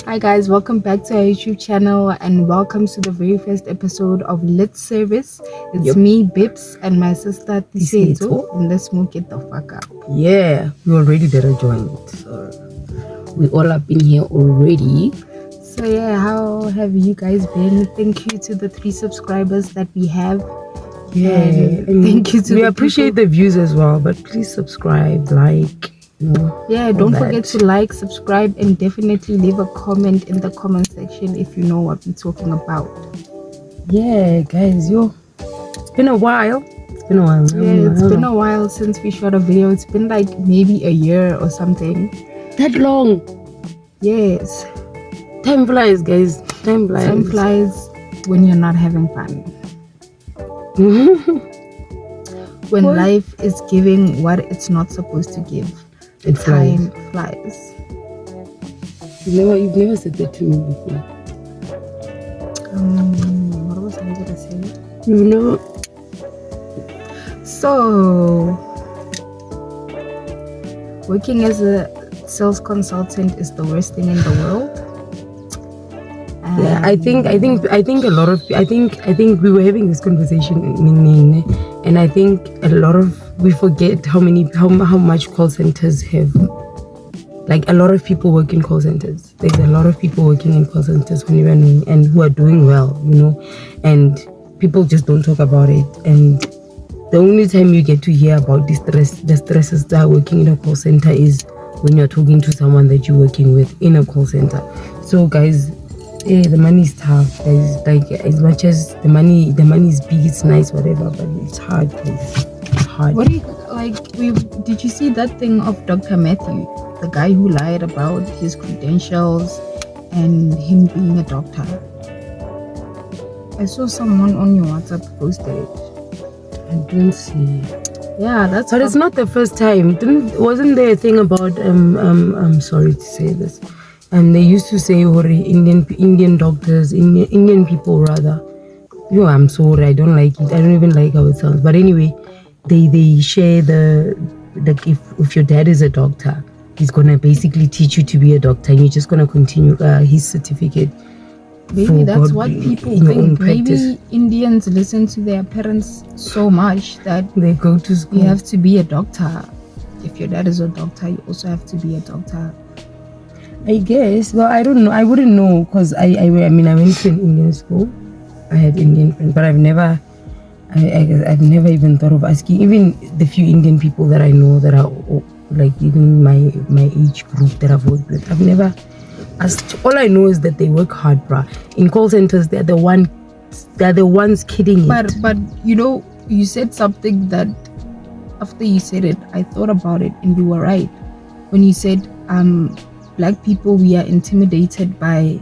Hi guys, welcome back to our YouTube channel and welcome to the very first episode of Lit Service. It's me, Bips, and my sister Tiseto, and let's smoke it the fuck up. Yeah, we already did a joint, so we all up in here already. So yeah, how have you guys been? Thank you to the 3 subscribers that we have. Yeah, and thank you to we appreciate the views as well, but please subscribe, like. Yeah, don't forget to like, subscribe, and definitely leave a comment in the comment section if you know what we're talking about. Yeah, guys, it's been a while. It's been a while since we shot a video. It's been like maybe a year or something. That long? Yes. Time flies, guys. Time flies when you're not having fun. When life is giving what it's not supposed to give. Time flies. You've never said that to me before. What was I gonna say? No. So, working as a sales consultant is the worst thing in the world. Yeah, I think a lot of I think we were having this conversation and I think a lot of we forget how much call centers have. Like a lot of people work in call centers. There's a lot of people working in call centers and who are doing well, and people just don't talk about it. And the only time you get to hear about the stresses that are working in a call center is when you're talking to someone that you're working with in a call center. So guys, the money is tough, guys. Like as much as the money is big, it's nice, whatever, but it's hard, guys. It's hard. What do you like? Did you see that thing of Dr. Matthew, the guy who lied about his credentials and him being a doctor? I saw someone on your WhatsApp posted it. I don't see. Yeah, that's. But it's not the first time. Wasn't there a thing about I'm sorry to say this. And they used to say, Indian doctors, Indian people rather. I'm sorry, I don't like it. I don't even like how it sounds. But anyway, they share if your dad is a doctor, he's gonna basically teach you to be a doctor, and you're just gonna continue his certificate. Maybe that's what people think. Maybe Indians listen to their parents so much that they go to school. You have to be a doctor. If your dad is a doctor, you also have to be a doctor. I guess. Well, I don't know. I wouldn't know because I went to an Indian school. I had Indian friends, but I've never even thought of asking. Even the few Indian people that I know that are like even my age group that I've worked with, I've never asked. All I know is that they work hard, bruh. In call centers, they're the ones kidding it. But you said something that after you said it, I thought about it, and you were right when you said Black people, we are intimidated by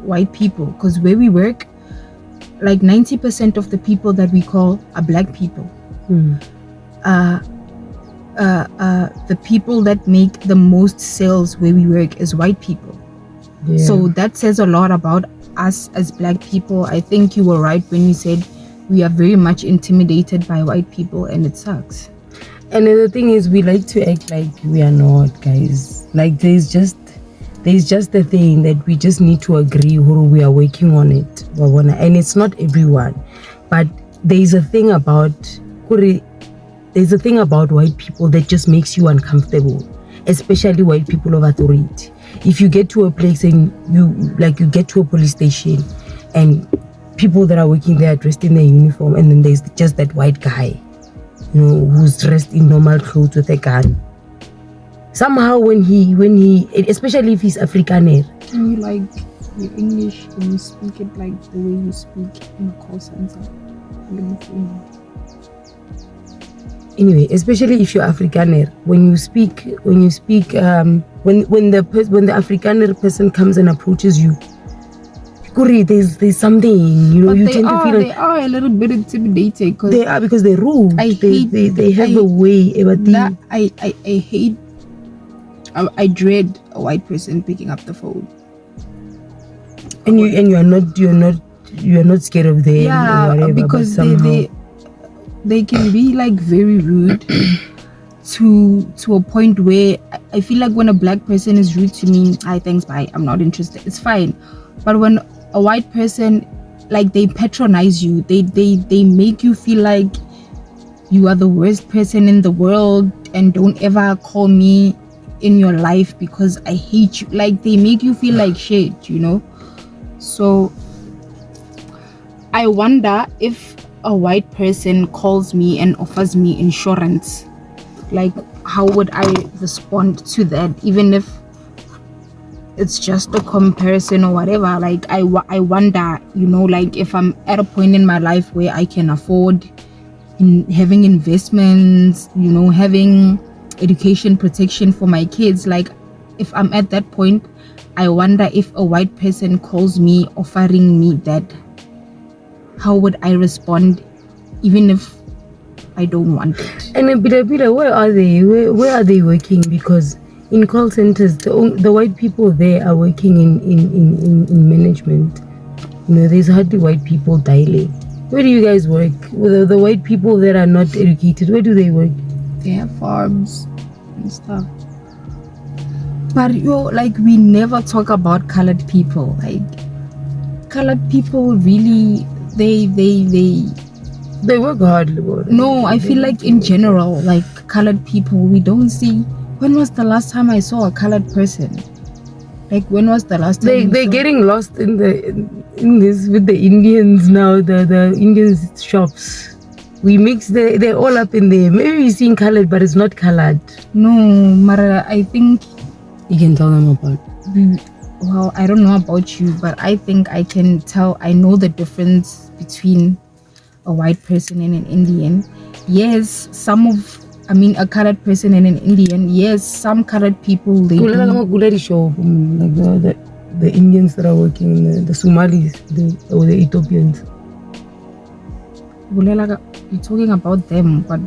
white people because where we work, like 90% of the people that we call are Black people. The people that make the most sales where we work is white people. Yeah. So that says a lot about us as Black people. I think you were right when you said we are very much intimidated by white people, and it sucks. And the thing is, we like to act like we are not, guys. Like there's just the thing that we just need to agree we are working on it. And it's not everyone, but there's a thing about white people that just makes you uncomfortable, especially white people of authority. If you get to a place and you get to a police station and people that are working there are dressed in their uniform, and then there's just that white guy, who's dressed in normal clothes with a gun. Somehow when he especially if he's Afrikaner. Can you like your English, can you speak it like the way you speak in a call center? Anyway, especially if you're Afrikaner, when you speak when the Afrikaner person comes and approaches you, there's something, but you tend to feel they are a little bit intimidated because they're rude. They have a way. I dread a white person picking up the phone. And you're not scared of them. Yeah, or whatever, because they can be like very rude to a point where I feel like when a black person is rude to me, I thanks, bye, I'm not interested. It's fine. But when a white person, like, they patronize you, they make you feel like you are the worst person in the world and don't ever call me in your life because I hate you. Like, they make you feel like shit, you know? So I wonder if a white person calls me and offers me insurance, like, how would I respond to that? Even if it's just a comparison or whatever. Like, I wonder, you know, like, if I'm at a point in my life where I can afford having investments, you know, having education protection for my kids, like, if I'm at that point, I wonder if a white person calls me offering me that, how would I respond, even if I don't want it? And Bida, where are they? Where are they working? Because in call centers, the white people there are working in management. You know, there's hardly white people daily. Where do you guys work? The white people that are not educated, where do they work? They have farms and stuff. But like, we never talk about colored people. Like, colored people really, they work hard. No, I feel like in general, like, colored people, we don't see. When was the last time I saw a colored person? Like, when was the last time they're getting lost in this with the Indians now, the Indians shops. We mix they're all up in there. Maybe we're seeing colored, but it's not colored. No, Mara, I think you can tell them about. Well, I don't know about you, but I think I can tell. I know the difference between a white person and an Indian. Yes, a colored person and an Indian. Yes, some colored people, they do. Like the Indians that are working, the Somalis, or the Ethiopians. You're talking about them, but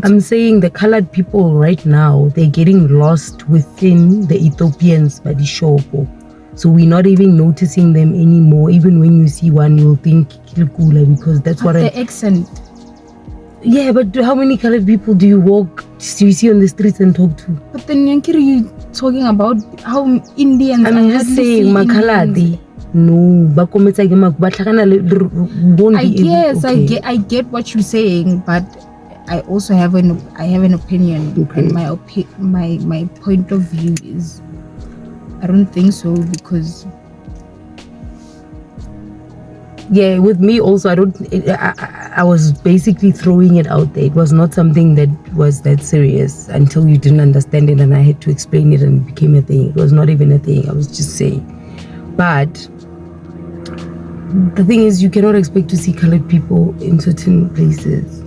I'm saying the colored people right now, they're getting lost within the Ethiopians by the shopo. So we're not even noticing them anymore. Even when you see one, you'll think Kilkula, because that's what the accent. Yeah, but how many colored people do you see on the streets and talk to? But then you're talking about how Indians. I'm just saying, Makaladi. No, I get what you're saying, but I also have an opinion. Okay. And my point of view is, I don't think so, because yeah, with me also, I was basically throwing it out there. It was not something that was that serious until you didn't understand it and I had to explain it and it became a thing. It was not even a thing. I was just saying. But the thing is, you cannot expect to see colored people in certain places.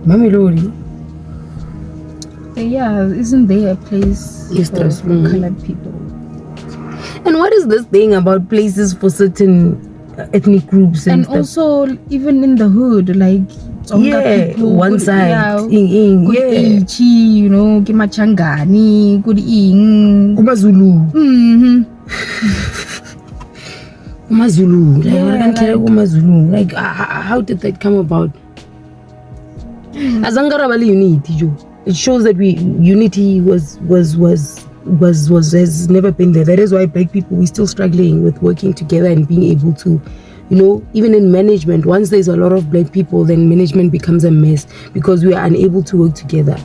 Mamelodi. Yeah, isn't there a place for colored people? And what is this thing about places for certain ethnic groups and stuff? Also, even in the hood, like, people, one side, you know, Kimachangani, good ing, Kumazulu. Kumazulu. Like, how did that come about? Azangarabali unity, it shows that unity has never been there. That is why black people, we're still struggling with working together and being able to, you know, even in management, once there's a lot of black people, then management becomes a mess because we are unable to work together.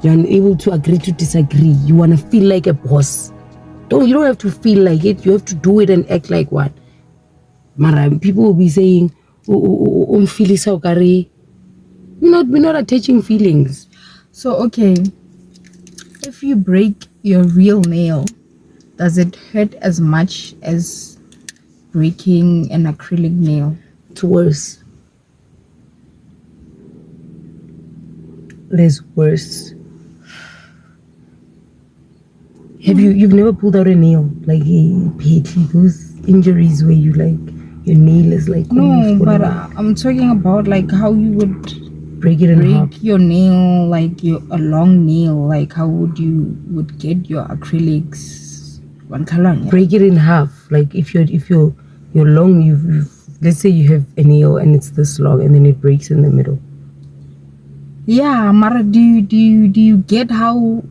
You're unable to agree to disagree. You want to feel like a boss. You don't have to feel like it. You have to do it and act like one. Mara, people will be saying, we're not attaching feelings. So, okay, if you break your real nail, does it hurt as much as breaking an acrylic nail? It's worse. It is worse. You've never pulled out a nail, like those injuries where you like your nail is like no, but I'm talking about like how you would break your nail, like a long nail, like how you would get your acrylics one color. Break it in half. Like if you're long, you've let's say you have a nail and it's this long and then it breaks in the middle. Yeah, Mara, do you get how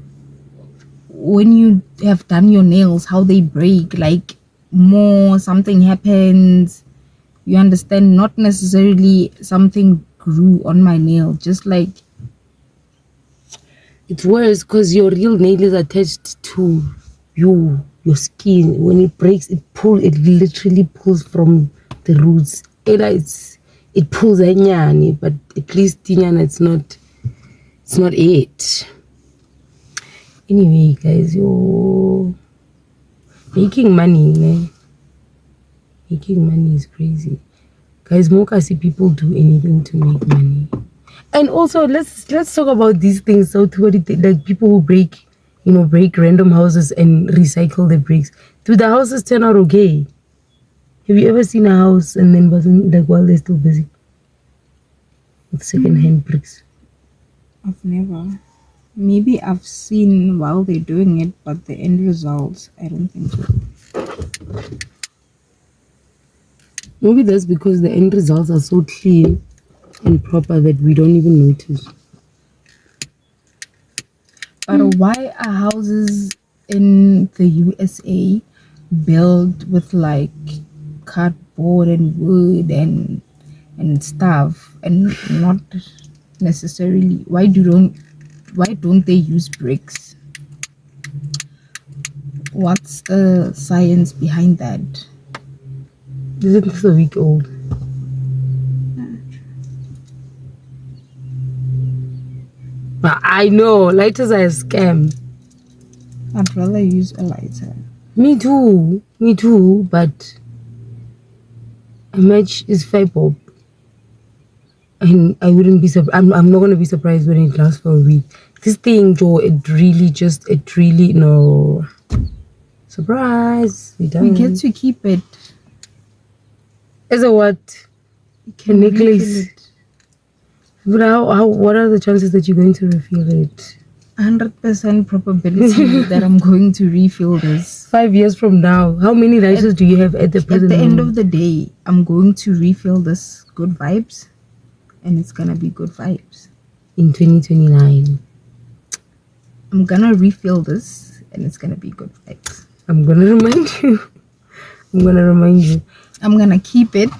when you have done your nails, how they break? Like more something happens. You understand? Not necessarily something grew on my nail, just like It's worse because your real nail is attached to your skin. When it breaks, it literally pulls from the roots. It pulls anyani, but at least tinyana it's not it. Anyway, guys, you're making money, man. Making money is crazy. Guys, more see people do anything to make money. And also, let's talk about these things. So, like people who break random houses and recycle the bricks. Do the houses turn out okay? Have you ever seen a house and then wasn't like while they're still busy with second-hand bricks? I've never. Maybe I've seen while they're doing it, but the end results, I don't think so. Maybe that's because the end results are so clean and proper that we don't even notice. But why are houses in the USA built with like cardboard and wood and stuff, and not necessarily why don't they use bricks? What's the science behind that? Isn't this a week old? But I know lighters are a scam. I'd rather use a lighter. Me too. But a match is fiber, and I wouldn't be surprised. I'm not gonna be surprised when it lasts for a week. This thing, Joe, it really no surprise. We We get to keep it. As a what? You can refill it. But what are the chances that you're going to refill it? 100% probability that I'm going to refill this. 5 years from now, how many lighters do you have at the present At the end moment? of the day, I'm going to refill this good vibes, and it's gonna be good vibes. In 2029. I'm gonna refill this, and it's gonna be good vibes. I'm gonna remind you. I'm gonna keep it.